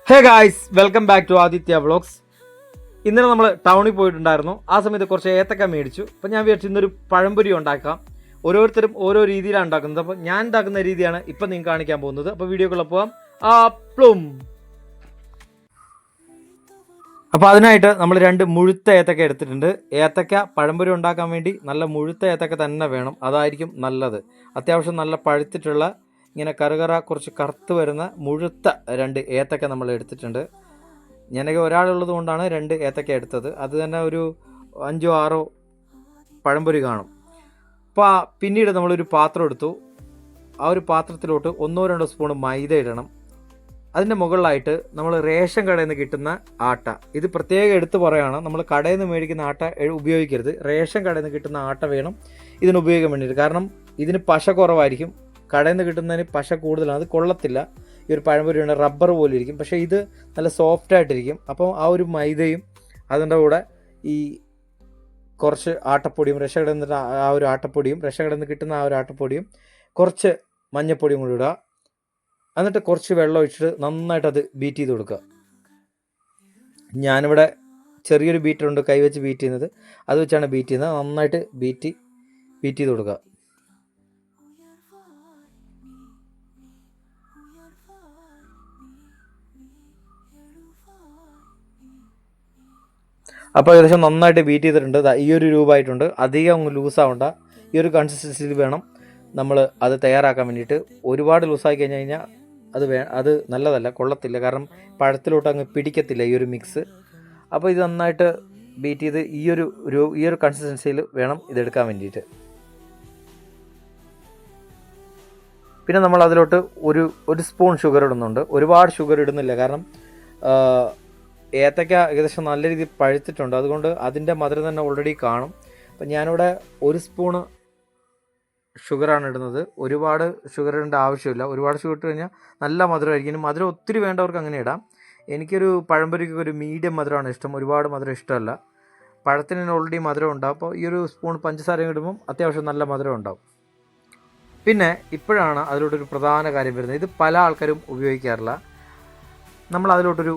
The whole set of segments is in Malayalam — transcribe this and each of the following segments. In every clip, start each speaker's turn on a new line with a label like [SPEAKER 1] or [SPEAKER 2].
[SPEAKER 1] Hey guys, welcome back to Aditya vlogs. ഇന്നലെ നമ്മൾ ടൗണിൽ പോയിട്ടുണ്ടായിരുന്നു. ആ സമയത്ത് കുറച്ച് ഏത്തക്ക മേടിച്ചു. അപ്പോൾ ഞാൻ വിചാരിച്ചു ഇന്നൊരു പഴംപൊരി ഉണ്ടാക്കാം. ഓരോരുത്തരും ഓരോ രീതിയിലാണ് ഉണ്ടാക്കുന്നത്. അപ്പോൾ ഞാൻ ഉണ്ടാക്കുന്ന രീതിയാണ് ഇപ്പം നിങ്ങൾക്ക് കാണിക്കാൻ പോകുന്നത്. അപ്പോൾ വീഡിയോക്കുള്ള പോകാം. പ്ലും. അപ്പോൾ അതിനായിട്ട് നമ്മൾ 2 മുഴുത്ത ഏത്തക്ക എടുത്തിട്ടുണ്ട്. ഏത്തക്ക പഴംപൊരി ഉണ്ടാക്കാൻ വേണ്ടി നല്ല മുഴുത്ത ഏത്തക്ക തന്നെ വേണം, അതായിരിക്കും നല്ലത്. അത്യാവശ്യം നല്ല പഴുത്തിട്ടുള്ള ഇങ്ങനെ കറുകറ കുറച്ച് കറുത്ത് വരുന്ന മുഴുത്ത 2 ഏത്തക്ക നമ്മൾ എടുത്തിട്ടുണ്ട്. ഞാനൊക്കെ ഒരാളുള്ളത് കൊണ്ടാണ് 2 ഏത്തക്ക എടുത്തത്. അത് തന്നെ ഒരു 5 6 പഴംപൊരി കാണും. അപ്പോൾ പിന്നീട് നമ്മളൊരു പാത്രം എടുത്തു. ആ ഒരു പാത്രത്തിലോട്ട് 1 2 സ്പൂൺ മൈദ ഇടണം. അതിൻ്റെ മുകളിലായിട്ട് നമ്മൾ റേഷൻ കടയിൽ നിന്ന് കിട്ടുന്ന ആട്ട, ഇത് പ്രത്യേകം എടുത്ത് പറയുകയാണ്, നമ്മൾ കടയിൽ നിന്ന് മേടിക്കുന്ന ആട്ട ഉപയോഗിക്കരുത്. റേഷൻ കടയിൽ നിന്ന് കിട്ടുന്ന ആട്ട വേണം ഇതിന് ഉപയോഗിക്കാൻ വേണ്ടിയിട്ട്. കാരണം ഇതിന് പശ കുറവായിരിക്കും. കടയിൽ നിന്ന് കിട്ടുന്നതിന് പശ കൂടുതലാണ്, അത് കൊള്ളത്തില്ല. ഈ ഒരു പഴംപൊരിയുടെ റബ്ബർ പോലെ ഇരിക്കും, പക്ഷേ ഇത് നല്ല സോഫ്റ്റ് ആയിട്ടിരിക്കും. അപ്പോൾ ആ ഒരു മൈദയും അതിൻ്റെ കൂടെ ഈ കുറച്ച് ആട്ടപ്പൊടിയും റേഷൻ കടയിൽ നിന്ന് ആ ഒരു ആട്ടപ്പൊടിയും റേഷൻ കടയിൽ നിന്ന് കിട്ടുന്ന ആ ഒരു ആട്ടപ്പൊടിയും കുറച്ച് മഞ്ഞപ്പൊടിയും കൂടി ഇടുക. എന്നിട്ട് കുറച്ച് വെള്ളം ഒഴിച്ചിട്ട് നന്നായിട്ട് അത് ബീറ്റ് ചെയ്ത് കൊടുക്കുക. ഞാനിവിടെ ചെറിയൊരു ബീറ്ററുണ്ട് കൈവച്ച് ബീറ്റ് ചെയ്യുന്നത്, അത് വെച്ചാണ് ബീറ്റ് ചെയ്യുന്നത്. നന്നായിട്ട് ബീറ്റ് ചെയ്ത് കൊടുക്കുക. അപ്പോൾ ഏകദേശം നന്നായിട്ട് ബീറ്റ് ചെയ്തിട്ടുണ്ട്. ഈ ഒരു രൂപമായിട്ടുണ്ട്. അധികം ലൂസാവണ്ട, ഈ ഒരു കൺസിസ്റ്റൻസിയിൽ വേണം നമ്മൾ അത് തയ്യാറാക്കാൻ വേണ്ടിയിട്ട്. ഒരുപാട് ലൂസായി കഴിഞ്ഞാൽ അത് നല്ലതല്ല, കൊള്ളത്തില്ല. കാരണം പഴത്തിലോട്ട് അങ്ങ് പിടിക്കത്തില്ല ഈ ഒരു മിക്സ്. അപ്പോൾ ഇത് നന്നായിട്ട് ബീറ്റ് ചെയ്ത് ഈ ഒരു കൺസിസ്റ്റൻസിയിൽ വേണം ഇതെടുക്കാൻ വേണ്ടിയിട്ട്. പിന്നെ നമ്മൾ അതിലോട്ട് ഒരു സ്പൂൺ ഷുഗർ ഇടുന്നുണ്ട്. ഒരുപാട് ഷുഗർ ഇടുന്നില്ല, കാരണം ഏത്തക്ക ഏകദേശം നല്ല രീതിയിൽ പഴുത്തിട്ടുണ്ട്. അതുകൊണ്ട് അതിൻ്റെ മധുരം തന്നെ ഓൾറെഡി കാണും. അപ്പം ഞാനിവിടെ 1 സ്പൂണ് ഷുഗറാണ് ഇടുന്നത്. ഒരുപാട് ഷുഗർ ഇടേണ്ട ആവശ്യമില്ല. ഒരുപാട് ഷുഗർ ഇട്ട് കഴിഞ്ഞാൽ നല്ല മധുരമായിരിക്കും. മധുരം ഒത്തിരി വേണ്ടവർക്ക് അങ്ങനെ ഇടാം. എനിക്കൊരു പഴംപൊരിക്ക് ഒരു മീഡിയം മധുരമാണ് ഇഷ്ടം, ഒരുപാട് മധുരം ഇഷ്ടമല്ല. പഴത്തിന് ഓൾറെഡി മധുരം ഉണ്ടാവും. അപ്പോൾ ഈ ഒരു സ്പൂൺ പഞ്ചസാരയും ഇടുമ്പം അത്യാവശ്യം നല്ല മധുരം ഉണ്ടാവും. പിന്നെ ഇപ്പോഴാണ് അതിലോട്ടൊരു പ്രധാന കാര്യം വരുന്നത്. ഇത് പല ആൾക്കാരും ഉപയോഗിക്കാറില്ല. നമ്മൾ അതിലോട്ടൊരു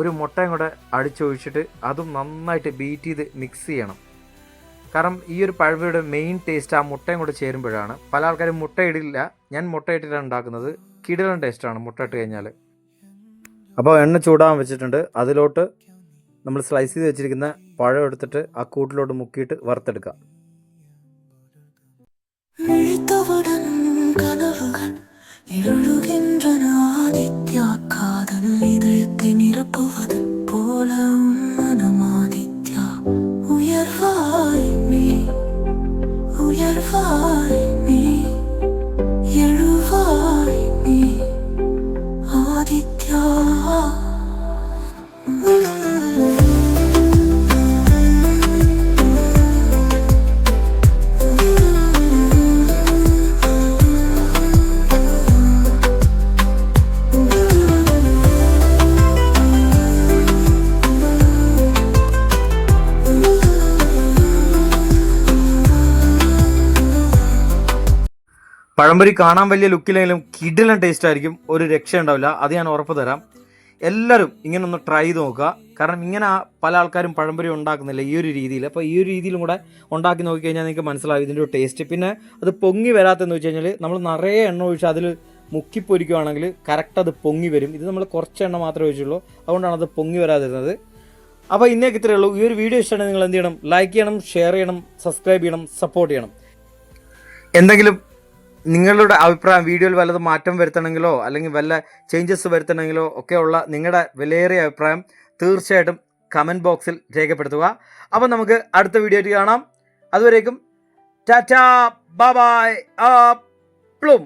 [SPEAKER 1] ഒരു മുട്ടയും കൂടെ അടിച്ചൊഴിച്ചിട്ട് അതും നന്നായിട്ട് ബീറ്റ് ചെയ്ത് മിക്സ് ചെയ്യണം. കാരണം ഈ ഒരു പഴംപൊരിയുടെ മെയിൻ ടേസ്റ്റ് ആ മുട്ടയും കൂടെ ചേരുമ്പോഴാണ്. പല ആൾക്കാരും മുട്ട ഇടില്ല, ഞാൻ മുട്ട ഇട്ടിട്ടാണ് ഉണ്ടാക്കുന്നത്. കിടിലൻ ടേസ്റ്റാണ് മുട്ട ഇട്ട് കഴിഞ്ഞാൽ. അപ്പോൾ എണ്ണ ചൂടാൻ വെച്ചിട്ടുണ്ട്. അതിലോട്ട് നമ്മൾ സ്ലൈസ് ചെയ്ത് വെച്ചിരിക്കുന്ന പഴം എടുത്തിട്ട് ആ കൂട്ടിലോട്ട് മുക്കിയിട്ട് വറുത്തെടുക്കാം. പഴംപൊരി കാണാൻ വലിയ ലുക്കിലെങ്കിലും കിടിലൻ ടേസ്റ്റ് ആയിരിക്കും, ഒരു രക്ഷ ഉണ്ടാവില്ല, അത് ഞാൻ ഉറപ്പ് തരാം. എല്ലാവരും ഇങ്ങനെ ഒന്ന് ട്രൈ ചെയ്ത് നോക്കുക. കാരണം ഇങ്ങനെ പല ആൾക്കാരും പഴംപൊരി ഉണ്ടാക്കുന്നില്ല ഈ ഒരു രീതിയിൽ. അപ്പോൾ ഈ ഒരു രീതിയിലും കൂടെ ഉണ്ടാക്കി നോക്കിക്കഴിഞ്ഞാൽ നിങ്ങൾക്ക് മനസ്സിലാവും ഇതിൻ്റെ ഒരു ടേസ്റ്റ്. പിന്നെ അത് പൊങ്ങി വരാത്തതെന്ന് വെച്ച് കഴിഞ്ഞാൽ നമ്മൾ നിറയെ എണ്ണ ഒഴിച്ച് അതിൽ മുക്കിപ്പൊരിക്കുകയാണെങ്കിൽ കറക്റ്റ് അത് പൊങ്ങി വരും. ഇത് നമ്മൾ കുറച്ച് എണ്ണ മാത്രമേ ഒഴിച്ചുള്ളൂ, അതുകൊണ്ടാണ് അത് പൊങ്ങി വരാതിരുന്നത്. അപ്പോൾ ഇന്നേക്ക് ഇത്രയേ ഉള്ളൂ. ഈ ഒരു വീഡിയോ ഇഷ്ടമാണെങ്കിൽ നിങ്ങൾ എന്ത് ചെയ്യണം? ലൈക്ക് ചെയ്യണം, ഷെയർ ചെയ്യണം, സബ്സ്ക്രൈബ് ചെയ്യണം, സപ്പോർട്ട് ചെയ്യണം. എന്തെങ്കിലും നിങ്ങളുടെ അഭിപ്രായം, വീഡിയോയിൽ വല്ലതും മാറ്റം വരുത്തണമെങ്കിലോ അല്ലെങ്കിൽ വല്ല ചേഞ്ചസ് വരുത്തണമെങ്കിലോ ഒക്കെയുള്ള നിങ്ങളുടെ വിലയേറിയ അഭിപ്രായം തീർച്ചയായിട്ടും കമൻറ്റ് ബോക്സിൽ രേഖപ്പെടുത്തുക. അപ്പോൾ നമുക്ക് അടുത്ത വീഡിയോയിൽ കാണാം. അതുവരേക്കും ടാറ്റാ, ബൈ ബൈ, പ്ലും.